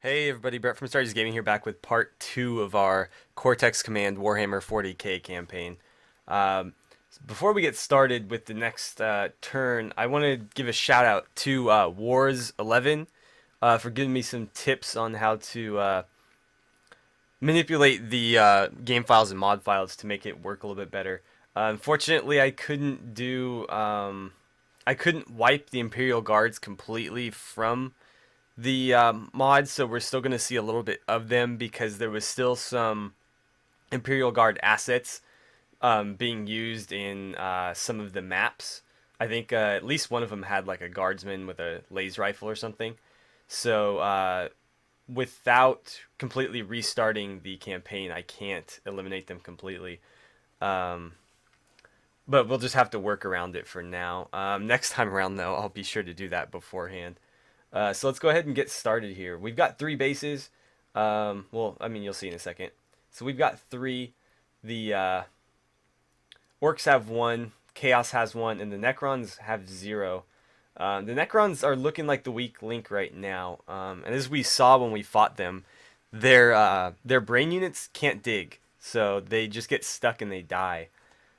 Hey everybody, Brett from Stardust Gaming here, back with part 2 of our Cortex Command Warhammer 40k campaign. Um, Before we get started with the next turn, I want to give a shout out to Wars11 for giving me some tips on how to manipulate the game files and mod files to make it work a little bit better. Unfortunately, I couldn't wipe the Imperial Guards completely from the mods, so we're still going to see a little bit of them because there was still some Imperial Guard assets being used in some of the maps. I think at least one of them had like a guardsman with a laser rifle or something. So without completely restarting the campaign, I can't eliminate them completely. Um, but we'll just have to work around it for now. Next time around, though, I'll be sure to do that beforehand. So let's go ahead and get started here. We've got 3 bases. Well, I mean, you'll see in a second. So we've got 3. The Orcs have 1, Chaos has 1, and the Necrons have 0. The Necrons are looking like the weak link right now. And as we saw when we fought them, their brain units can't dig. So they just get stuck and they die,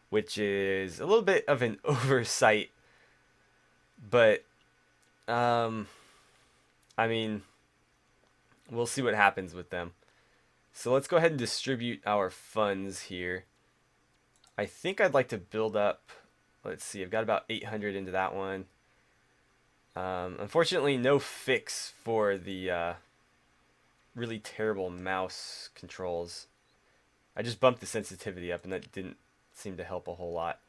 which is a little bit of an oversight. But, I mean, we'll see what happens with them. So let's go ahead and distribute our funds here. I think I'd like to build up, let's see, I've got about 800 into that one. Unfortunately, no fix for the really terrible mouse controls. I just bumped the sensitivity up and that didn't seem to help a whole lot.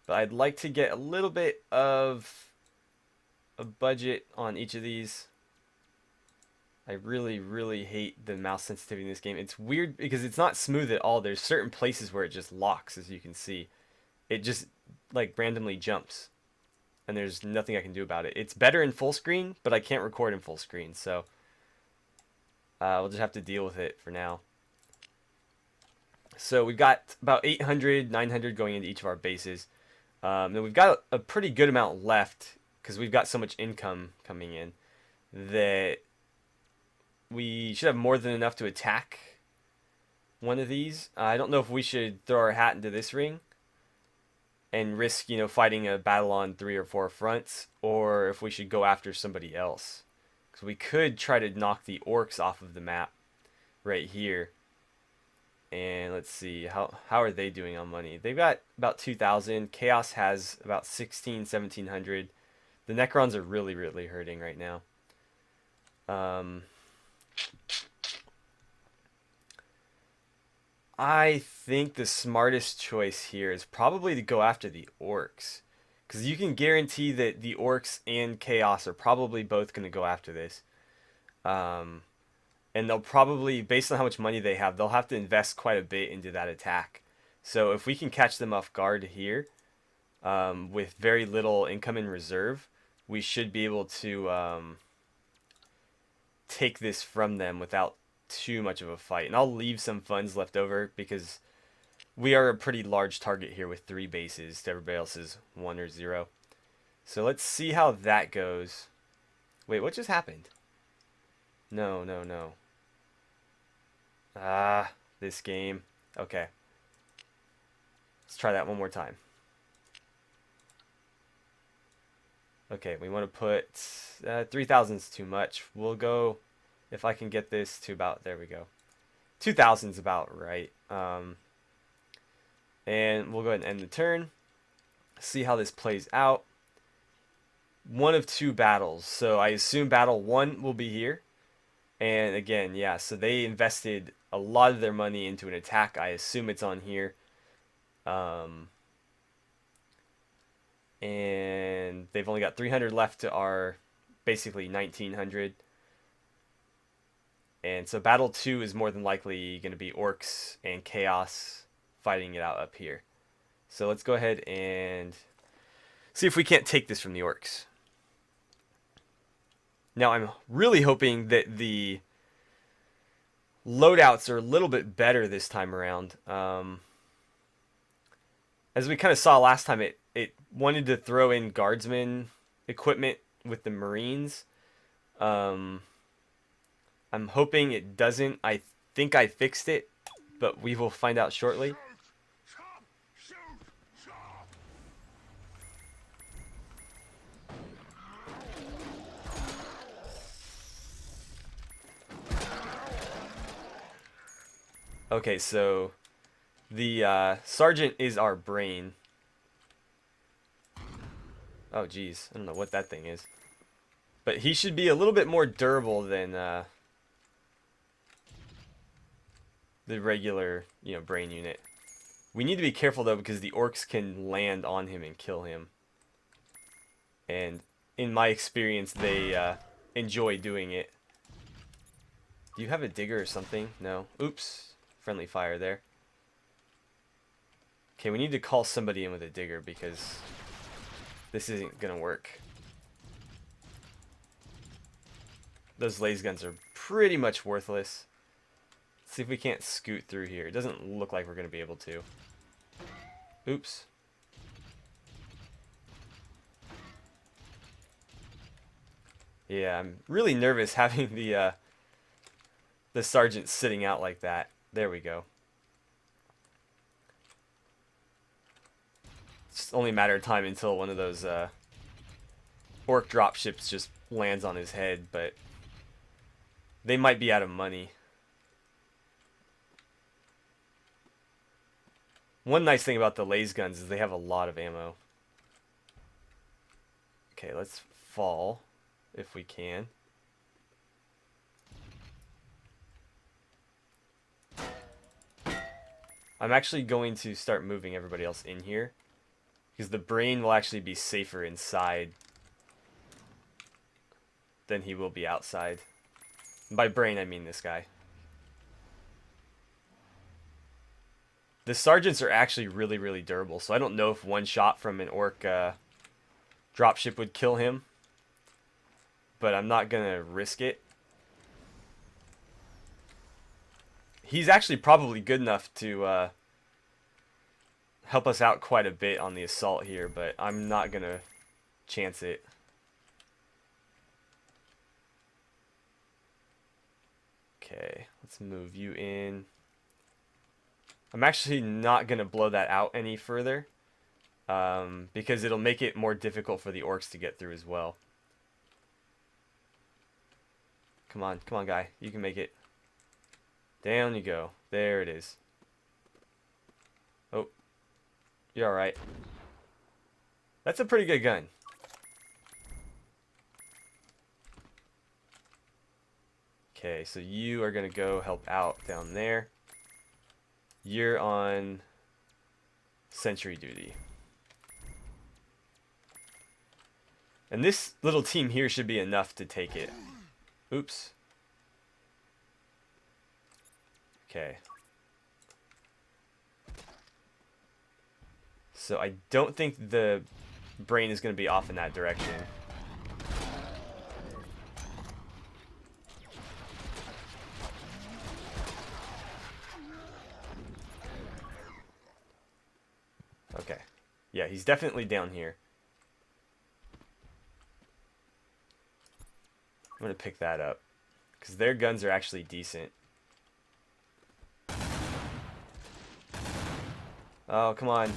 But I'd like to get a little bit of a budget on each of these. I really, really hate the mouse sensitivity in this game. It's weird because it's not smooth at all. There's certain places where it just locks, as you can see. It just, like, randomly jumps. And there's nothing I can do about it. It's better in full screen, but I can't record in full screen. So, we'll just have to deal with it for now. So, we've got about 800, 900 going into each of our bases. Then we've got a pretty good amount left because we've got so much income coming in that we should have more than enough to attack one of these. I don't know if we should throw our hat into this ring and risk, fighting a battle on 3 or 4 fronts, or if we should go after somebody else. Because we could try to knock the orcs off of the map right here. And let's see, how are they doing on money? They've got about 2,000. Chaos has about 1,700. The Necrons are really, really hurting right now. I think the smartest choice here is probably to go after the orcs. Because you can guarantee that the orcs and chaos are probably both going to go after this. Um, and they'll probably, based on how much money they have, they'll have to invest quite a bit into that attack. So if we can catch them off guard here, with very little income in reserve, we should be able to take this from them without too much of a fight. And I'll leave some funds left over because we are a pretty large target here with 3 bases to everybody else's 1 or 0. So let's see how that goes. Wait, what just happened? No, no, no. This game. Okay. Let's try that one more time. Okay, we want to put 3,000 is too much. We'll go, if I can get this to about, there we go. 2,000 is about right. And we'll go ahead and end the turn. See how this plays out. One of 2 battles. So I assume battle 1 will be here. And again, yeah, so they invested a lot of their money into an attack. I assume it's on here. And they've only got 300 left to our basically 1,900. And so battle 2 is more than likely going to be orcs and chaos fighting it out up here. So let's go ahead and see if we can't take this from the orcs. Now I'm really hoping that the loadouts are a little bit better this time around. As we kind of saw last time, it wanted to throw in guardsman equipment with the Marines. I'm hoping it doesn't. I think I fixed it, but we will find out shortly. Okay, so the sergeant is our brain. Oh, geez. I don't know what that thing is. But he should be a little bit more durable than the regular, brain unit. We need to be careful, though, because the orcs can land on him and kill him. And in my experience, they enjoy doing it. Do you have a digger or something? No. Oops. Friendly fire there. Okay, we need to call somebody in with a digger because this isn't going to work. Those laser guns are pretty much worthless. Let's see if we can't scoot through here. It doesn't look like we're going to be able to. Oops. Yeah, I'm really nervous having the sergeant sitting out like that. There we go. It's only a matter of time until one of those orc dropships just lands on his head, but they might be out of money. One nice thing about the laser guns is they have a lot of ammo. Okay, let's fall if we can. I'm actually going to start moving everybody else in here because the brain will actually be safer inside than he will be outside. By brain, I mean this guy. The sergeants are actually really, really durable, so I don't know if one shot from an orc dropship would kill him, but I'm not going to risk it. He's actually probably good enough to help us out quite a bit on the assault here, but I'm not going to chance it. Okay, let's move you in. I'm actually not going to blow that out any further because it'll make it more difficult for the orcs to get through as well. Come on, guy. You can make it. Down you go. There it is. Oh, you're alright. That's a pretty good gun. Okay, so you are going to go help out down there. You're on sentry duty. And this little team here should be enough to take it. Oops. Okay. So I don't think the brain is going to be off in that direction. Okay. Yeah, he's definitely down here. I'm going to pick that up because their guns are actually decent. Oh, come on.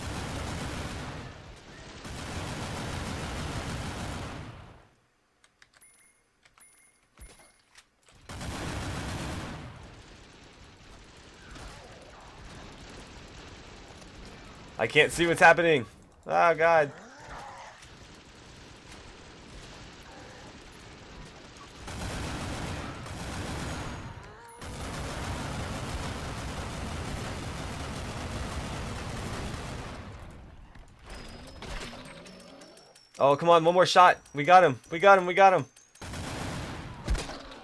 I can't see what's happening. Oh, God. Oh, come on. One more shot. We got him. We got him. We got him.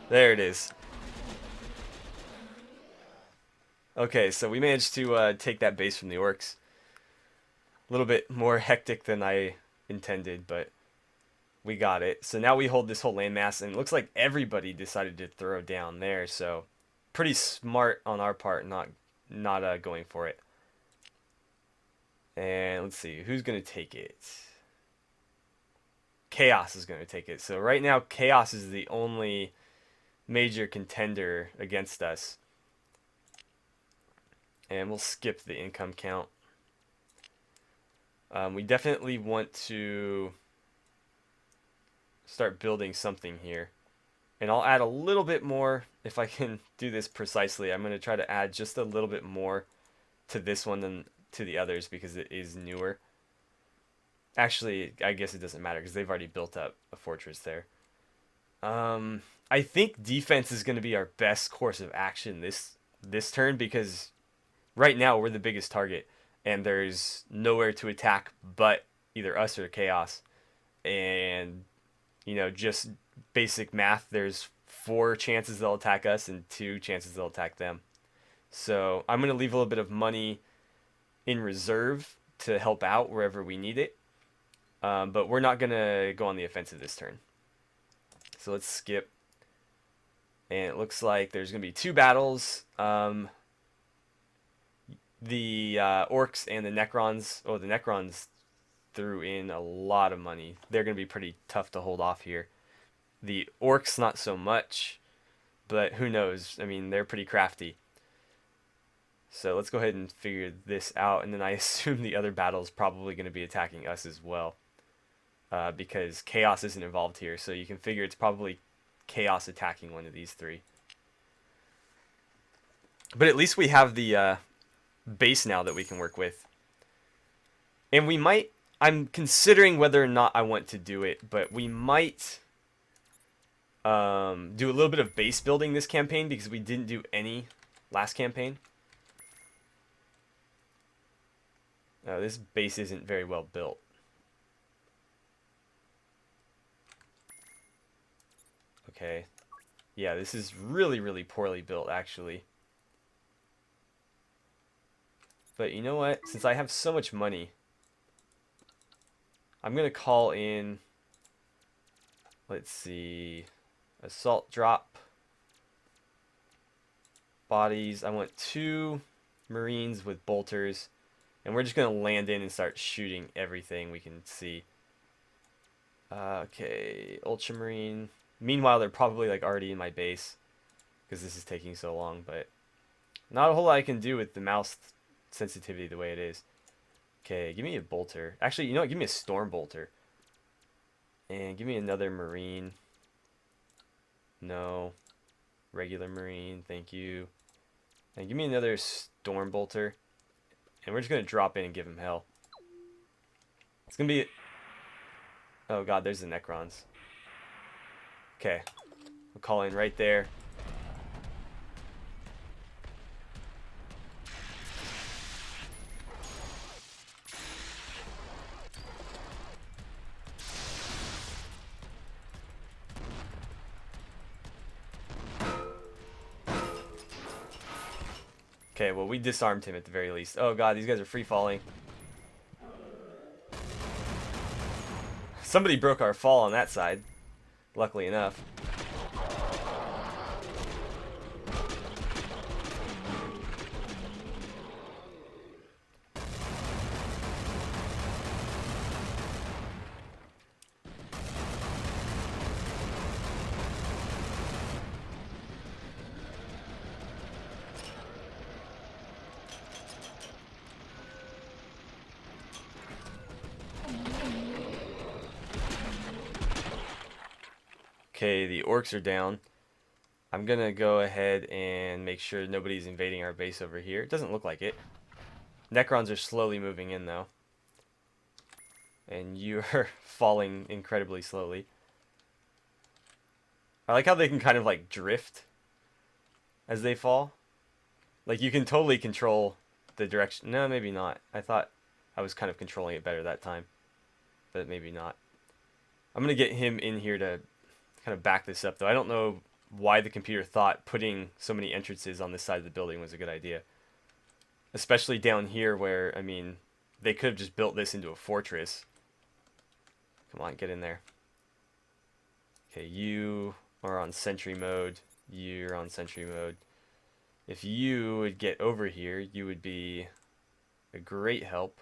There it is. Okay, so we managed to take that base from the orcs. A little bit more hectic than I intended, but we got it. So now we hold this whole landmass, and it looks like everybody decided to throw down there. So pretty smart on our part, not going for it. And let's see, who's gonna take it? Chaos is gonna take it. So right now, Chaos is the only major contender against us. And we'll skip the income count. We definitely want to start building something here. And I'll add a little bit more if I can do this precisely. I'm going to try to add just a little bit more to this one than to the others because it is newer. Actually, I guess it doesn't matter because they've already built up a fortress there. I think defense is going to be our best course of action this turn because right now we're the biggest target and there's nowhere to attack but either us or chaos. And you know, just basic math, there's 4 chances they'll attack us and 2 chances they'll attack them. So I'm going to leave a little bit of money in reserve to help out wherever we need it. But we're not going to go on the offensive this turn. So let's skip. And it looks like there's going to be 2 battles. The orcs and the necrons. Oh, the necrons threw in a lot of money. They're going to be pretty tough to hold off here. The orcs, not so much. But who knows? I mean, they're pretty crafty. So let's go ahead and figure this out. And then I assume the other battle is probably going to be attacking us as well. Because chaos isn't involved here. So you can figure it's probably chaos attacking one of these 3. But at least we have the base now that we can work with. And we might... I'm considering whether or not I want to do it. But we might do a little bit of base building this campaign. Because we didn't do any last campaign. This base isn't very well built. Okay. Yeah, this is really, really poorly built, actually. But you know what? Since I have so much money, I'm going to call in, let's see, assault drop, bodies. I want 2 marines with bolters. And we're just going to land in and start shooting everything we can see. Okay, ultramarine. Meanwhile, they're probably like already in my base because this is taking so long, but not a whole lot I can do with the mouse sensitivity the way it is. Okay, give me a bolter. Actually, you know what? Give me a storm bolter. And give me another marine. No. Regular marine, thank you. And give me another storm bolter. And we're just going to drop in and give him hell. It's going to be... Oh god, there's the necrons. Okay. We'll call in right there. Okay, well, we disarmed him at the very least. Oh god, these guys are free falling. Somebody broke our fall on that side, luckily enough. Okay, the orcs are down. I'm gonna go ahead and make sure nobody's invading our base over here. It doesn't look like it. Necrons are slowly moving in though. And you're falling incredibly slowly. I like how they can kind of like drift as they fall. Like you can totally control the direction. No, maybe not. I thought I was kind of controlling it better that time. But maybe not. I'm gonna get him in here to kind of back this up though. I don't know why the computer thought putting so many entrances on this side of the building was a good idea. Especially down here where, I mean, they could have just built this into a fortress. Come on, get in there. Okay, you are on sentry mode. You're on sentry mode. If you would get over here, you would be a great help.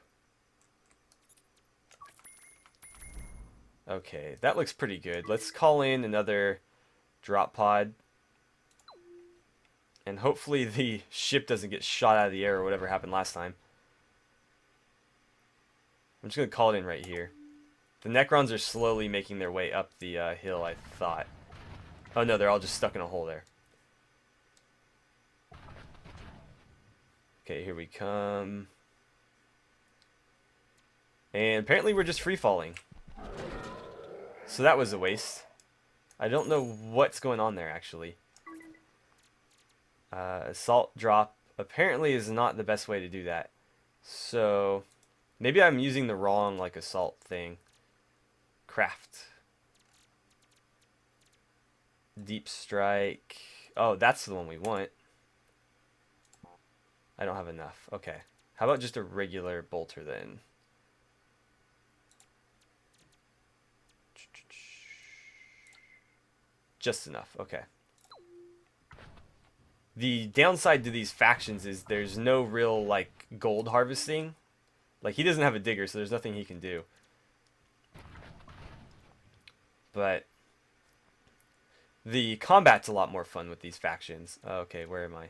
Okay, that looks pretty good. Let's call in another drop pod. And hopefully the ship doesn't get shot out of the air or whatever happened last time. I'm just going to call it in right here. The Necrons are slowly making their way up the hill, I thought. Oh no, they're all just stuck in a hole there. Okay, here we come. And apparently we're just free-falling. So that was a waste. I don't know what's going on there, actually. Assault drop apparently is not the best way to do that. So maybe I'm using the wrong, like, assault thing. Craft. Deep strike. Oh, that's the one we want. I don't have enough. Okay. How about just a regular bolter then? Just enough. Okay. The downside to these factions is there's no real, like, gold harvesting. Like, he doesn't have a digger, so there's nothing he can do. But the combat's a lot more fun with these factions. Okay, where am I?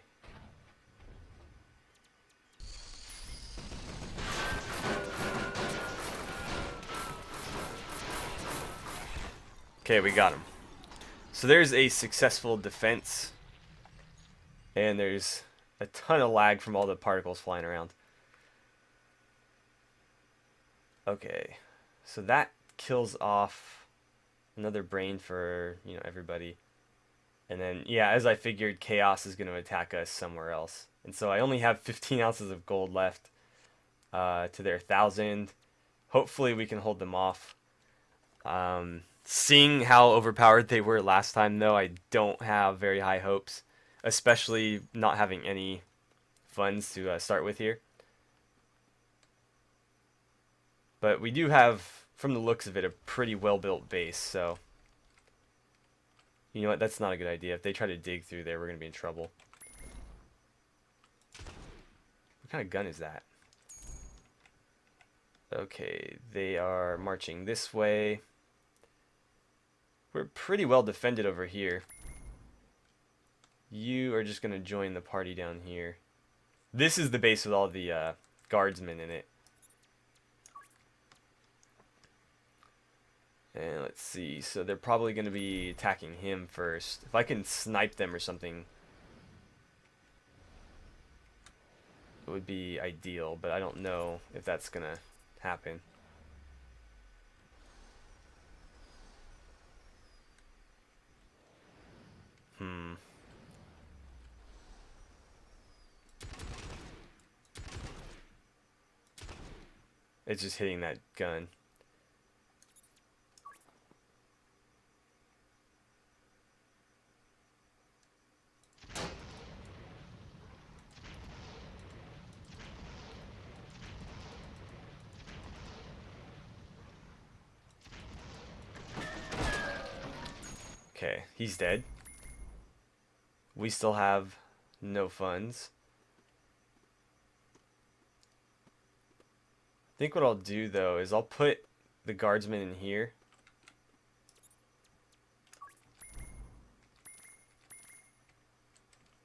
Okay, we got him. So there's a successful defense. And there's a ton of lag from all the particles flying around. Okay, so that kills off another brain for, you know, everybody. And then, yeah, as I figured, Chaos is going to attack us somewhere else. And so I only have 15 ounces of gold left to their 1,000. Hopefully we can hold them off. Seeing how overpowered they were last time, though, I don't have very high hopes. Especially not having any funds to start with here. But we do have, from the looks of it, a pretty well-built base, so... You know what, that's not a good idea. If they try to dig through there, we're going to be in trouble. What kind of gun is that? Okay, they are marching this way. We're pretty well defended over here. You are just going to join the party down here. This is the base with all the guardsmen in it. And let's see, so they're probably going to be attacking him first. If I can snipe them or something, it would be ideal, but I don't know if that's going to happen. It's just hitting that gun. Okay, he's dead. We still have no funds. I think what I'll do, though, is I'll put the guardsmen in here.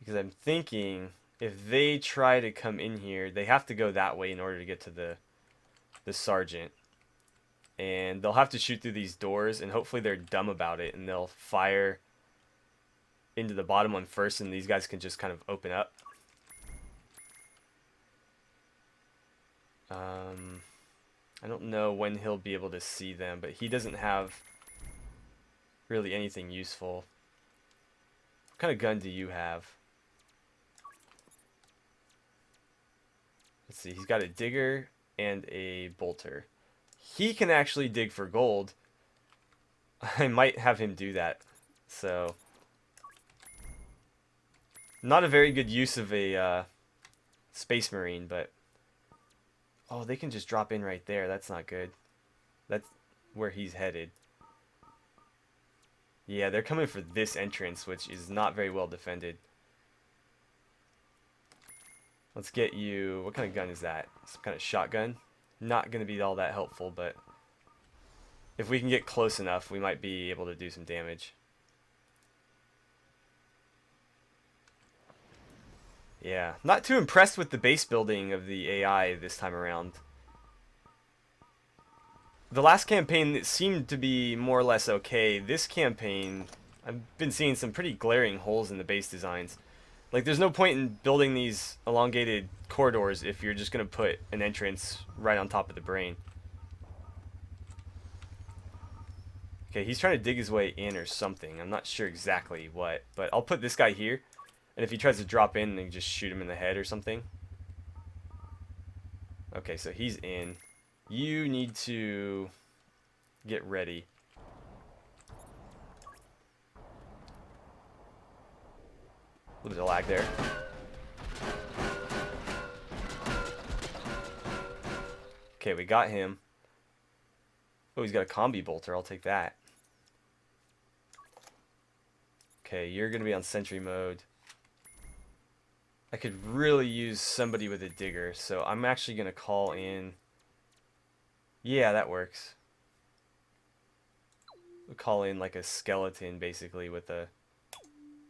Because I'm thinking, if they try to come in here, they have to go that way in order to get to the sergeant. And they'll have to shoot through these doors, and hopefully they're dumb about it, and they'll fire into the bottom one first, and these guys can just kind of open up. I don't know when he'll be able to see them, but he doesn't have really anything useful. What kind of gun do you have? Let's see, he's got a digger and a bolter. He can actually dig for gold. I might have him do that. So, not a very good use of a Space Marine, but... Oh, they can just drop in right there. That's not good. That's where he's headed. Yeah, they're coming for this entrance, which is not very well defended. Let's get you... What kind of gun is that? Some kind of shotgun? Not going to be all that helpful, but... If we can get close enough, we might be able to do some damage. Yeah, not too impressed with the base building of the AI this time around. The last campaign seemed to be more or less okay. This campaign, I've been seeing some pretty glaring holes in the base designs. Like, there's no point in building these elongated corridors if you're just going to put an entrance right on top of the brain. Okay, he's trying to dig his way in or something. I'm not sure exactly what, but I'll put this guy here. And if he tries to drop in, then just shoot him in the head or something. Okay, so he's in. You need to get ready. A little bit of lag there. Okay, we got him. Oh, he's got a combi bolter. I'll take that. Okay, you're going to be on sentry mode. I could really use somebody with a digger, so I'm actually going to call in... Yeah, that works. We'll call in like a skeleton, basically, with a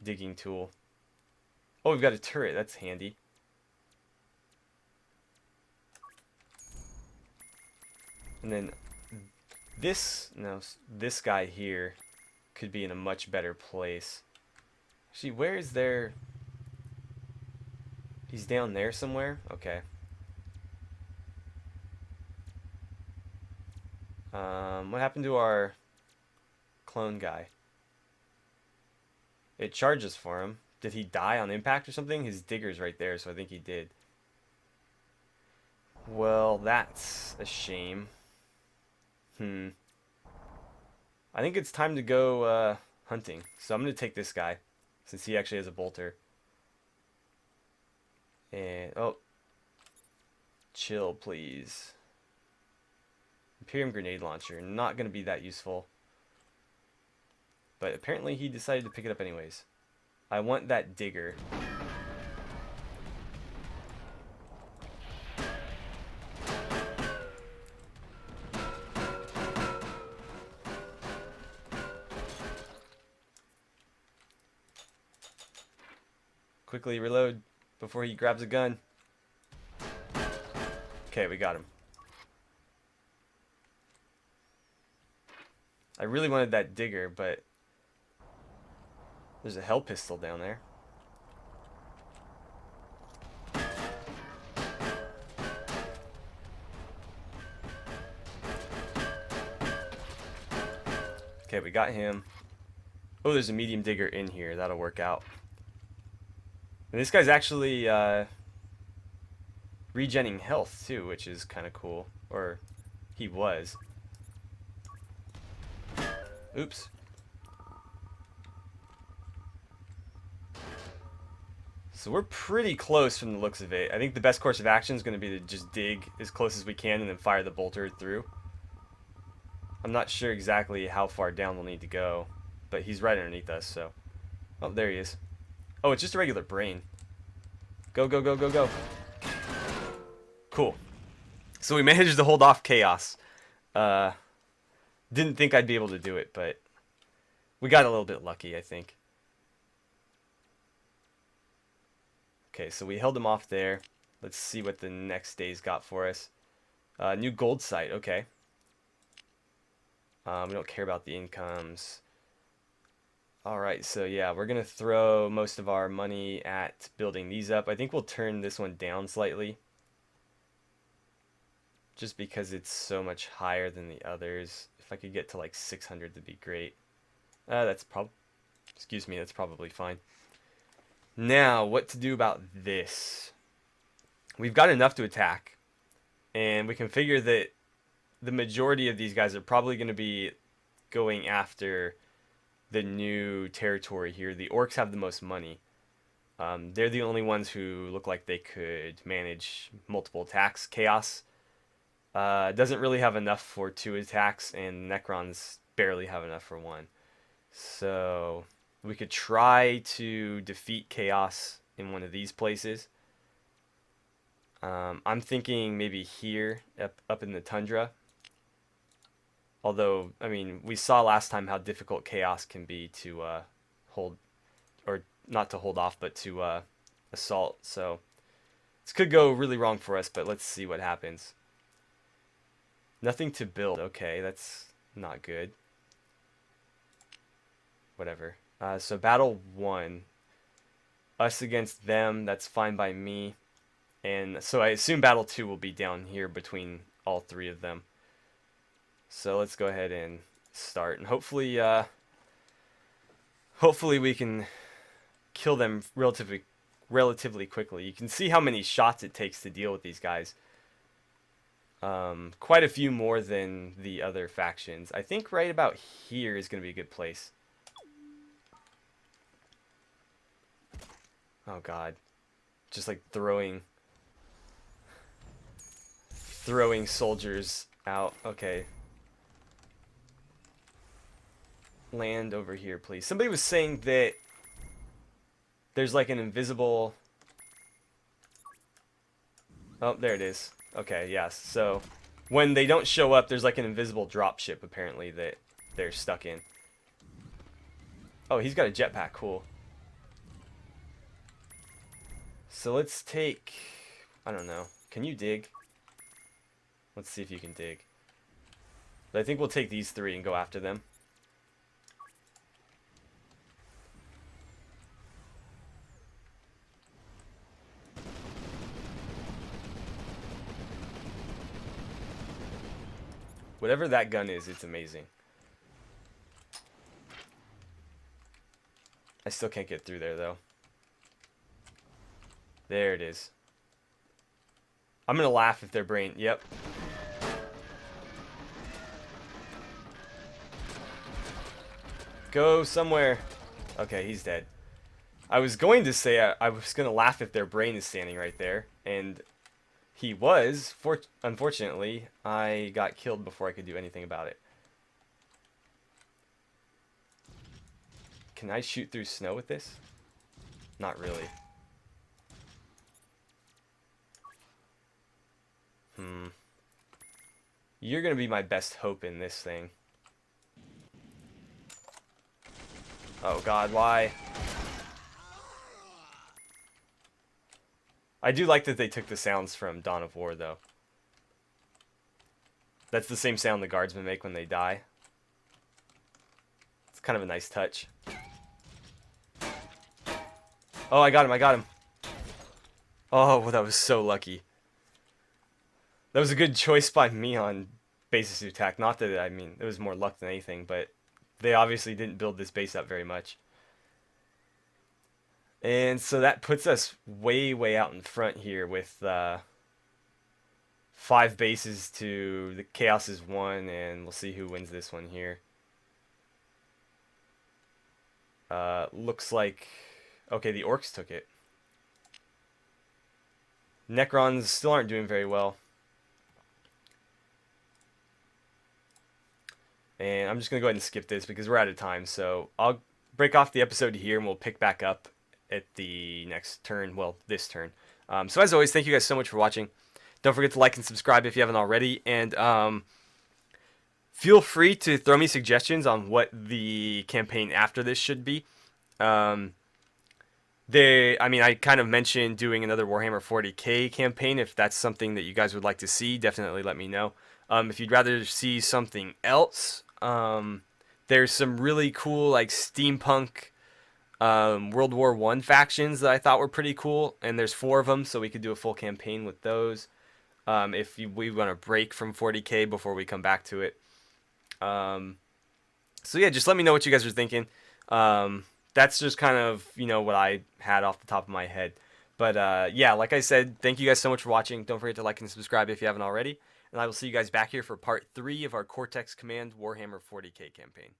digging tool. Oh, we've got a turret. That's handy. And then this guy here could be in a much better place. Actually, where is there... He's down there somewhere? Okay. What happened to our clone guy? It charges for him. Did he die on impact or something? His digger's right there, so I think he did. Well, that's a shame. I think it's time to go hunting. So I'm going to take this guy, since he actually has a bolter. And, oh. Chill, please. Imperium grenade launcher. Not going to be that useful. But apparently he decided to pick it up anyways. I want that digger. Quickly reload before he grabs a gun. Okay, we got him. I really wanted that digger, but there's a hell pistol down there. Okay, we got him. Oh, there's a medium digger in here. That'll work out. And this guy's actually regenning health too, which is kind of cool. Or he was. Oops. So we're pretty close from the looks of it. I think the best course of action is going to be to just dig as close as we can and then fire the bolter through. I'm not sure exactly how far down we'll need to go, but he's right underneath us, so... Oh, there he is. Oh, it's just a regular brain. Go, go, go, go, go. Cool. So we managed to hold off chaos. Didn't think I'd be able to do it, but we got a little bit lucky, I think. Okay, so we held him off there. Let's see what the next day's got for us. New gold site, okay. We don't care about the incomes. Alright, so yeah, we're going to throw most of our money at building these up. I think we'll turn this one down slightly. Just because it's so much higher than the others. If I could get to like 600, that'd be great. That's probably fine. Now, what to do about this? We've got enough to attack. And we can figure that the majority of these guys are probably going to be going after the new territory here. The orcs have the most money. They're the only ones who look like they could manage multiple attacks. Chaos doesn't really have enough for 2 attacks, and Necrons barely have enough for 1. So we could try to defeat Chaos in one of these places. I'm thinking maybe here, up in the tundra. Although, I mean, we saw last time how difficult Chaos can be to hold, or not to hold off, but to assault. So this could go really wrong for us, but let's see what happens. Nothing to build. Okay, that's not good. Whatever. So battle 1. Us against them. That's fine by me. And so I assume battle 2 will be down here between all 3 of them. So let's go ahead and start. And hopefully we can kill them relatively quickly. You can see how many shots it takes to deal with these guys. Quite a few more than the other factions. I think right about here is going to be a good place. Oh god. Just like throwing soldiers out. Okay. Land over here, please. Somebody was saying that there's like an invisible... Oh, there it is. Okay, yes. So when they don't show up, there's like an invisible dropship apparently that they're stuck in. Oh, he's got a jetpack. Cool. So let's take... I don't know. Can you dig? Let's see if you can dig. But I think we'll take these 3 and go after them. Whatever that gun is, it's amazing. I still can't get through there, though. There it is. I'm gonna laugh if their brain... Yep. Go somewhere. Okay, he's dead. I was going to say I was gonna laugh if their brain is standing right there, and... He was. Unfortunately, I got killed before I could do anything about it. Can I shoot through snow with this? Not really. You're gonna be my best hope in this thing. Oh god, why? I do like that they took the sounds from Dawn of War, though. That's the same sound the guardsmen make when they die. It's kind of a nice touch. Oh, I got him. Oh, well, that was so lucky. That was a good choice by me on bases to attack. Not that, I mean, it was more luck than anything, but they obviously didn't build this base up very much. And so that puts us way out in front here with 5 bases to the Chaos is 1, and we'll see who wins this one here. Looks like... Okay, the Orcs took it. Necrons still aren't doing very well. And I'm just going to go ahead and skip this because we're out of time. So I'll break off the episode here and we'll pick back up at the next turn. Well, this turn. So as always, thank you guys so much for watching. Don't forget to like and subscribe if you haven't already. And feel free to throw me suggestions on what the campaign after this should be. I mean, I kind of mentioned doing another Warhammer 40k campaign. If that's something that you guys would like to see, definitely let me know. If you'd rather see something else, there's some really cool like steampunk World War I factions that I thought were pretty cool, and there's 4 of them, so we could do a full campaign with those. If we want to break from 40k before we come back to it. So yeah, just let me know what you guys are thinking. That's just kind of, you know, what I had off the top of my head. But yeah, like I said, thank you guys so much for watching. Don't forget to like and subscribe if you haven't already. And I will see you guys back here for part 3 of our Cortex Command Warhammer 40k campaign.